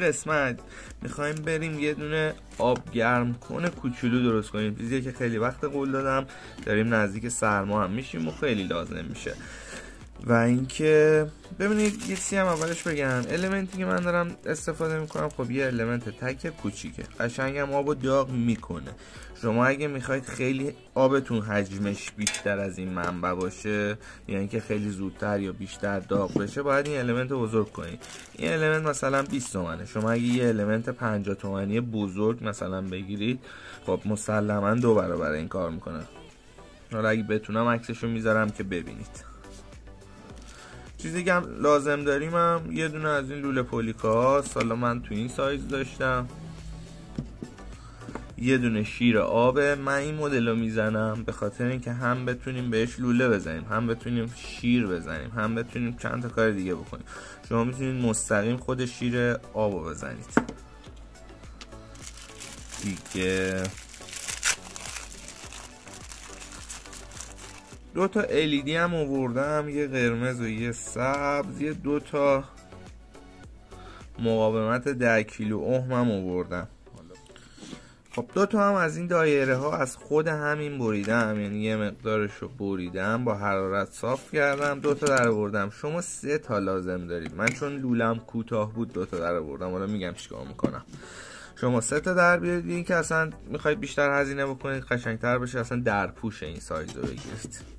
قسمت میخوایم بریم یه دونه آب گرم کنه کوچولو درست کنیم، چیزی که خیلی وقت قول دادم، داریم نزدیک سرما هم میشیم و خیلی لازم میشه. و اینکه ببینید یه چیزی هم اولش بگم، المنتی که من دارم استفاده میکنم خب یه المنت تک کوچیکه، قشنگم آبو داغ میکنه. شما اگه میخواید خیلی آبتون حجمش بیشتر از این منبع باشه، یعنی که خیلی زودتر یا بیشتر داغ بشه، باید این المنت رو بزرگ کنید. این المنت مثلا 20 تومنه، شما اگه یه المنت 50 تومنی بزرگ مثلا بگیرید خب مسلما 2 برابر این کار میکنه. حالا اگه بتونم عکسشو میذارم که ببینید. چیزی که لازم داریم هم یه دونه از این لوله پولیکا هست، حالا من تو این سایز داشتم. یه دونه شیر آبه، من این مدل رو میزنم به خاطر اینکه هم بتونیم بهش لوله بزنیم، هم بتونیم شیر بزنیم، هم بتونیم چند تا کار دیگه بکنیم. شما میتونید مستقیم خود شیر آبو بزنید دیگه. 2 تا LED هم آوردم، یه قرمز و یه سبز، یه 2 تا مقاومت 10 کیلو اوم هم آوردم. خب 2 تا هم از این دایره ها از خود همین بریدم، یعنی یه مقدارش رو بریدم با حرارت صاف کردم، 2 تا در آوردم. شما 3 تا لازم دارید، من چون لولم کوتاه بود 2 تا در آوردم. حالا میگم چیکار میکنم. شما 3 تا در بیارید، این که اصلا میخواید بیشتر هزینه بکنید قشنگتر بشه، اصلا در پوش این سایز رو بگیرید.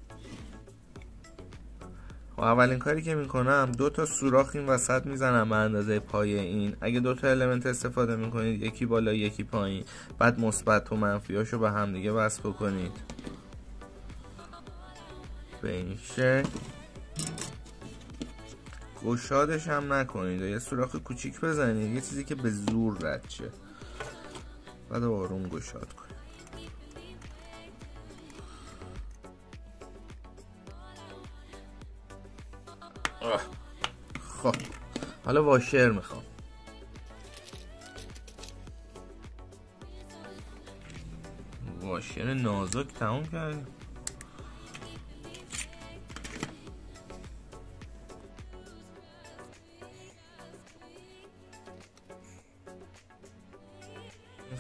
و اولین کاری که میکنم 2 تا سوراخ این وسط میزنم به اندازه پای این. اگه 2 تا المنت استفاده میکنید، یکی بالا یکی پایین، بعد مثبت و منفیاشو به هم دیگه وصل بکنید به این شکل. گشادش هم نکنید، یه سوراخ کوچیک بزنید، یه چیزی که به زور رد شه، بعد آروم گشاد کنید. خب حالا واشر میخوام. واشر نازک تموم کردیم.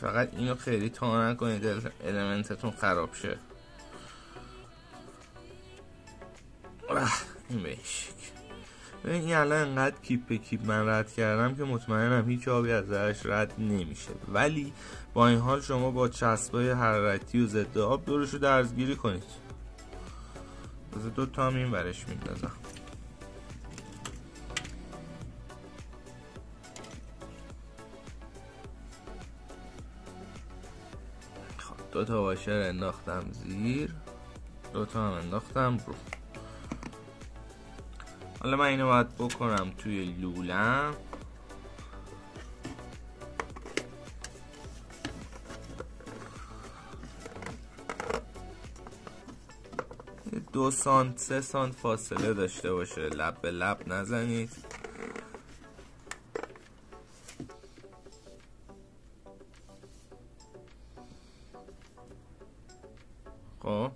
فقط اینو خیلی تا نکنید المنتتون خراب شه. این بهش این الان انقدر کیپ به کیپ من رد کردم که مطمئنم هیچ آبی ازش رد نمیشه، ولی با این حال شما با چسبای حرارتی و ضد آب دورشو درزگیری کنید. بذار 2 تا هم این برش میندازم. خب 2 تا واشر انداختم زیر، 2 تا هم انداختم رو. حالا من اینو باید بکنم توی لولم. یه 2 سانت 3 سانت فاصله داشته باشه، لب به لب نزنید. خب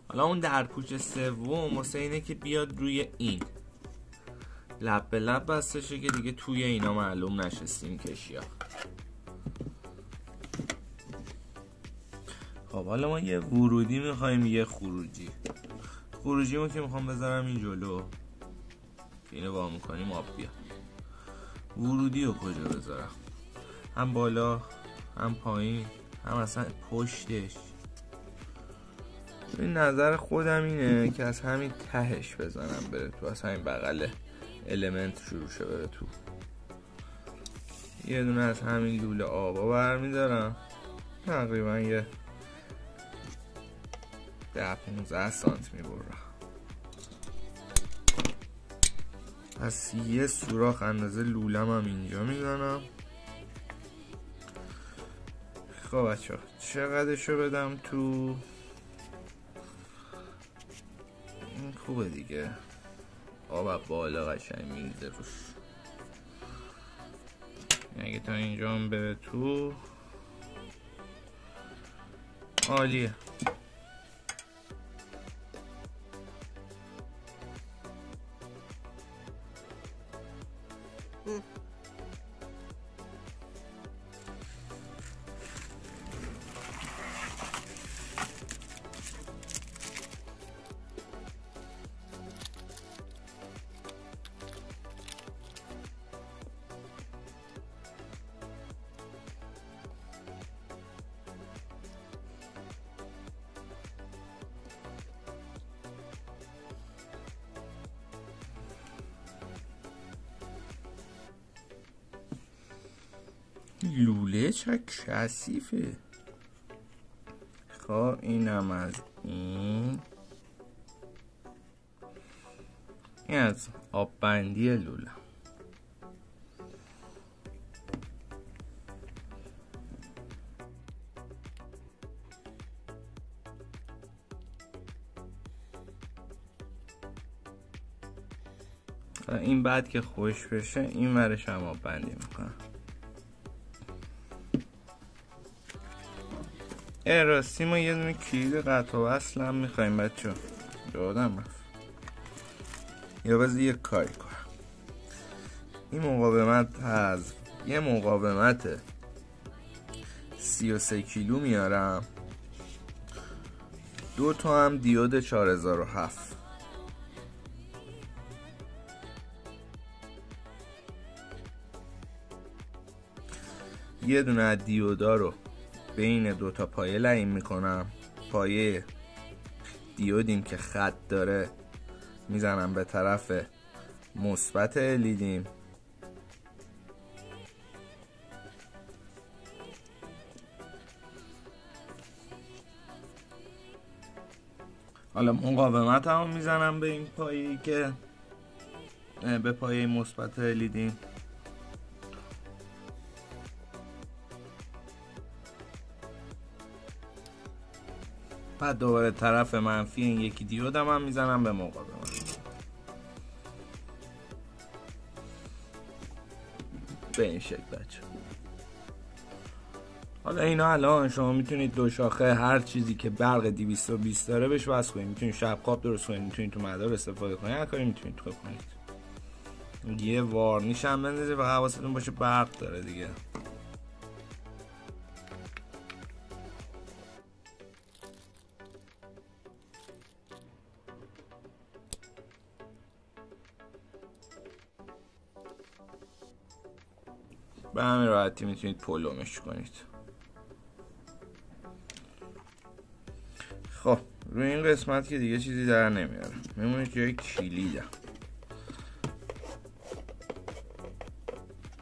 حالا اون در پوچ سوم واسه اینه که بیاد روی این لب به لب بسته شه که دیگه توی اینا معلوم نشه سیم کشیا. خب حالا ما یه ورودی میخوایم یه خروجی. خروجیمو که میخوام بذارم این جلو که اینو وا میکنیم آب بیاد. ورودی رو کجا بذارم؟ هم بالا هم پایین هم اصلا پشتش. این نظر خودم اینه که از همین تهش بزنم بره تو، از همین بغل المنت شروع شه بره تو. یه دونه از همین لوله آبا برمیدارم، تقریبا یه 10-15 سانت میبرم. پس یه سوراخ اندازه لولم هم اینجا میزنم. خب بچه ها چقدرشو بدم تو؟ خوبه دیگه، آب بالا قشنگ میریزه روش. اگه تا اینجا هم بره تو عالیه. لوله چه کثیفه. خب اینم از این از آب بندی لوله. این بعد که خوش بشه این ورش هم آب بندی میکنم. راستی ما یه دونه کلید قطع و وصل هم میخواییم بچه. یادم رفت. یا بذار یه کاری کنم. این مقاومت از یه مقاومت 33 کیلو میارم. 2 تا هم دیود 4007. یه دونه از دیودا رو بین 2 تا پایه لعین میکنم. پایه دیودیم که خط داره میزنم به طرف مثبت لیدیم. حالا مقاومت هم میزنم به این پایه‌ای که به پایه مثبت لیدیم. بعد دوباره طرف منفی این یکی دیودم هم میزنم به مقاومت. به این شکل بچه. حالا اینا الان شما میتونید دو شاخه هر چیزی که برق 220 داره بهش وصل کنید. میتونید شب خواب درست کنید، میتونید تو مدار استفاده کنید، هر کاری میتونید کنید. یه وارنیش هم بندازید و حواستون باشه برق داره دیگه. به همین راحتی میتونید پلومش کنید. خب روی این قسمت که دیگه چیزی در نمیاره، میمونه جای کلیدم.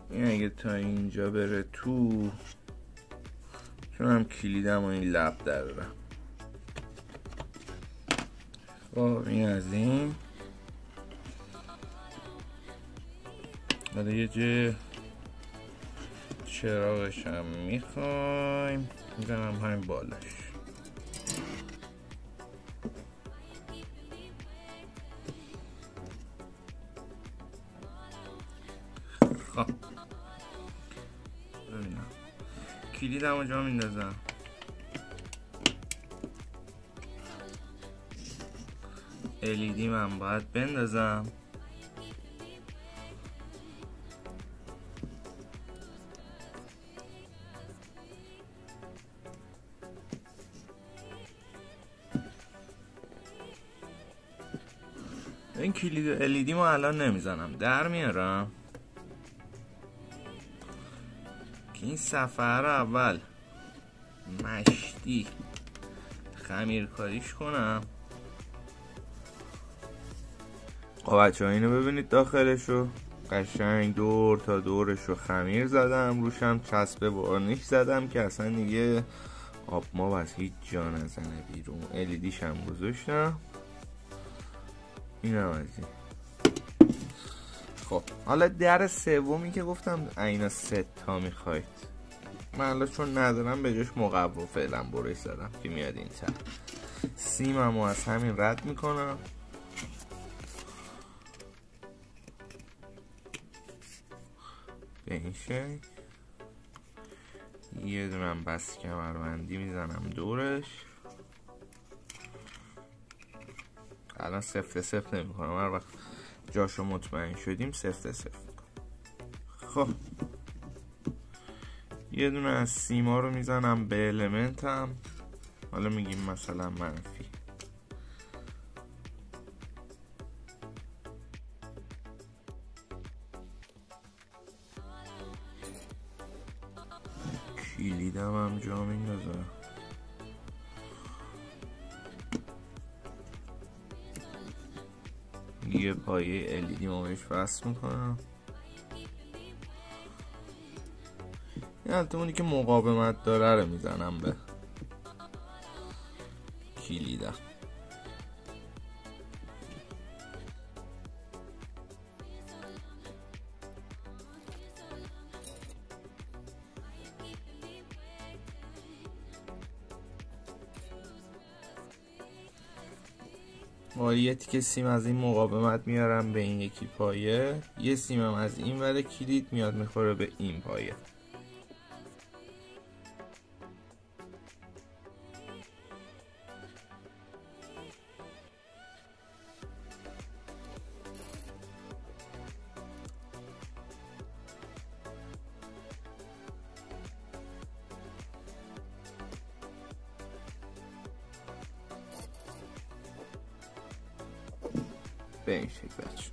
این اگه تا اینجا بره تو، چون هم کلیدم و این لب داره. خب این از این. حالا یه جه چراغش هم میخوایم میزنم همین بالاش. خب ببینم کلیدم رو جا میندازم. LED من باید بندازم. این کلید LED ما الان نمیزنم، در میارم که این صفحه رو اول مشتی خمیر کاریش کنم. خب بچه ها اینو ببینید داخلشو قشنگ دور تا دورشو خمیر زدم، روشم چسب وارنیش زدم که اصلا دیگه آب ما از هیچ جا نزنه بیرون. LEDش هم گذاشتم. این هم از این. خب حالا در سومی که گفتم اینا 3 تا میخواید، من الان چون ندارم به جاش مقوا فعلا برش زدم که میاد این تر. سیممو از همین رد میکنم. به این شکل یه دونم بس کمربندی میزنم دورش. الان 0-0 نمی کنم، هر وقت جاشو مطمئن شدیم 0-0 خب یه دونه از سیما رو میزنم به المنتم. حالا میگیم مثلا منفی. کلیدم هم جا میندازم. یه پایه LED ما بهش وصل میکنم. البته اونی که مقاومت داره رو میزنم به کلیدم. یه تیکه سیم از این مقاومت میارم به این یکی پایه، یه سیمم از این ور کلید میاد میخوره به این پایه. به این شکل بچه.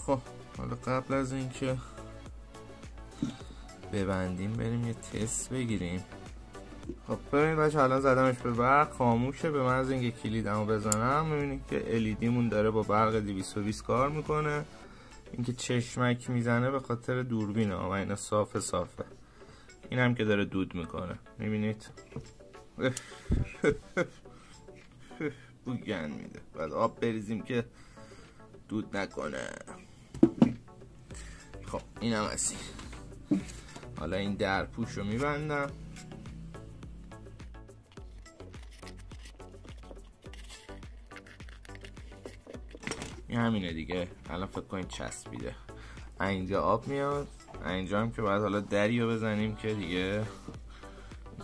خب حالا قبل از اینکه ببندیم بریم یه تست بگیریم. خب ببینید بچه الان زدمش به برق خاموشه. به من از اینکه کلیدمو بزنم میبینید که LED مون داره با برق 220 کار میکنه. اینکه چشمک میزنه به خاطر دوربینه و اینا صافه. این هم که داره دود میکنه میبینید بوگن میده. باید آب بریزیم که دود نکنه. خب این هم از این. حالا این در پوش رو میبندم. این همینه دیگه. الان فکر کنید چسبیده. اینجا آب میاد، اینجا هم که باید حالا دری رو بزنیم که دیگه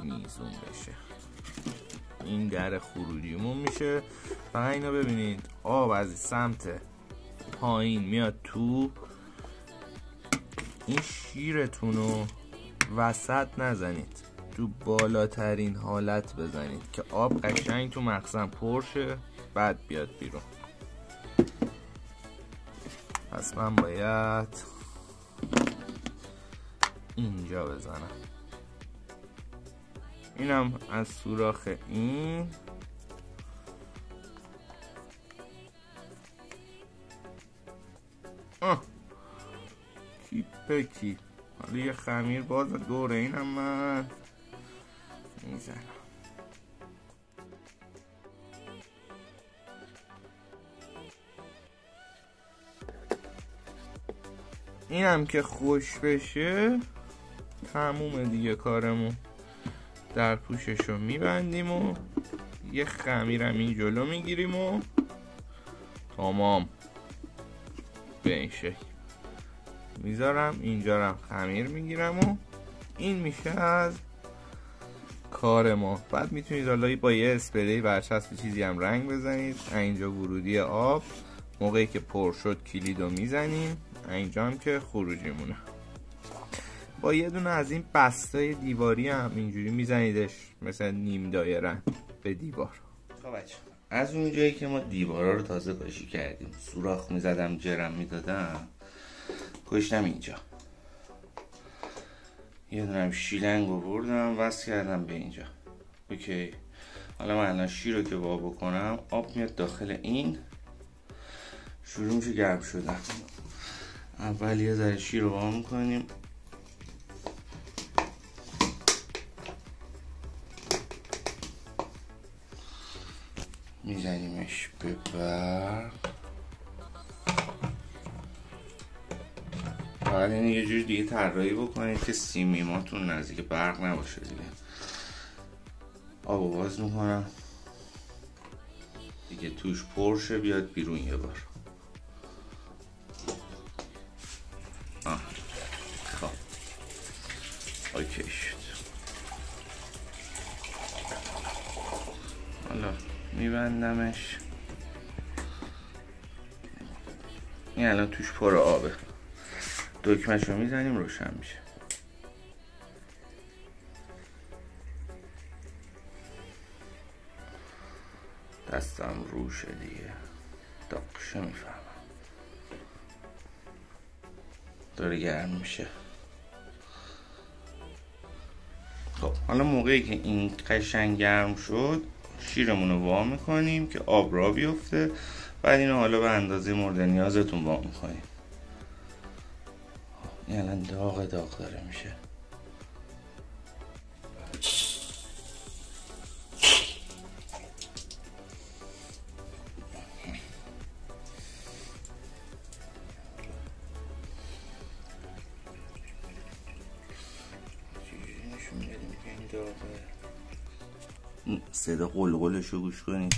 میزون بشه. این در خروجیمون میشه. فقط اینو ببینید آب از سمت پایین میاد تو. این شیرتون رو وسط نزنید، تو بالاترین حالت بزنید که آب قشنگ تو مخزن پر شه بعد بیاد بیرون. پس من باید اینجا بزنم. اینم از سوراخ این کیپ. حالا یه خمیر باز دور اینم من میزنم. اینم که خوش بشه تموم دیگه کارمون. در پوششو میبندیم و یه خمیرم این جلو میگیریم و تمام به این شکل میذارم. اینجا هم خمیر میگیرم و این میشه از کار ما. بعد میتونید حالا با یه اسپری برچسب چیزی هم رنگ بزنید. اینجا ورودی آب، موقعی که پر شد کلیدو میزنیم. اینجا هم که خروجیمونه. با یه دونه از این بستای دیواری هم اینجوری میزنیدش مثلا نیم دایره به دیوار. خب بچه از اون جایی که ما دیوارا رو تازه کاشی کردیم، سوراخ میزدم، جرم میدادم، کشتم اینجا. یه دونه هم شیلنگ رو بردم وصل کردم به اینجا. اوکی. حالا من الان شیر رو که وا بکنم آب میاد داخل این، شروع میشه گرم شدن. اول یه ذره شیر رو وا میکنیم. میزنیمش به برق. بعد این یه جور دیگه طراحی بکنید که سیمیماتون نزدیک برق نباشه دیگه. آبو باز میکنم دیگه توش پرشه بیاد بیرون یه بار. خب اوکی شد. حالا میبندمش. این الان توش پر آبه. دکمه‌ش رو میزنیم روشن میشه. دستم روشه دیگه. داغشه میفهمم. داره گرم میشه. خب حالا موقعی که این قشنگ گرم شد شیرمون رو وا میکنیم که آب را بیفته. بعد اینو حالا به اندازه مورد نیازتون وا میکنیم. الان داغ داره میشه. صدا قلقلشو گوش کنید.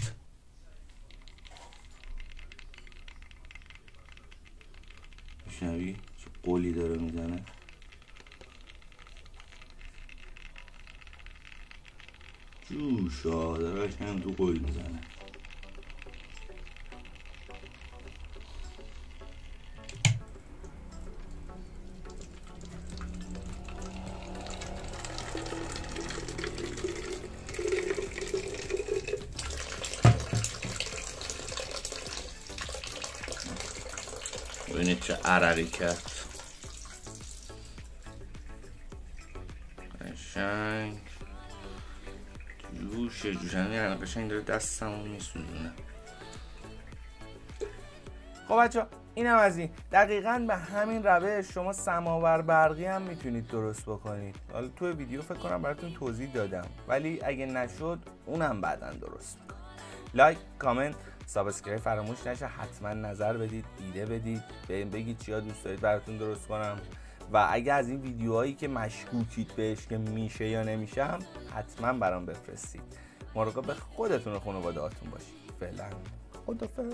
میشنوی چه قلی داره میزنه؟ جوشا داره قشنگ تو قل میزنه. ببینید چه عرقی کرد. قشنگ جوشه یعنی قشنگ داره دستمو میسوزونه. خب بچه اینم از این. دقیقاً به همین روش شما سماور برقی هم میتونید درست بکنید. حالا توی ویدیو فکر کنم براتون توضیح دادم، ولی اگه نشد اونم بعداً درست میکنم. لایک، کامنت، سابسکرایب فراموش نشه. حتما نظر بدید، ایده بدید، بگید چیا دوست دارید براتون درست کنم. و اگه از این ویدیوهایی که مشکوکید بهش که میشه یا نمیشه هم حتما برام بفرستید. مراقب خودتون و خانواده‌هاتون باشید. فعلا خدافظ.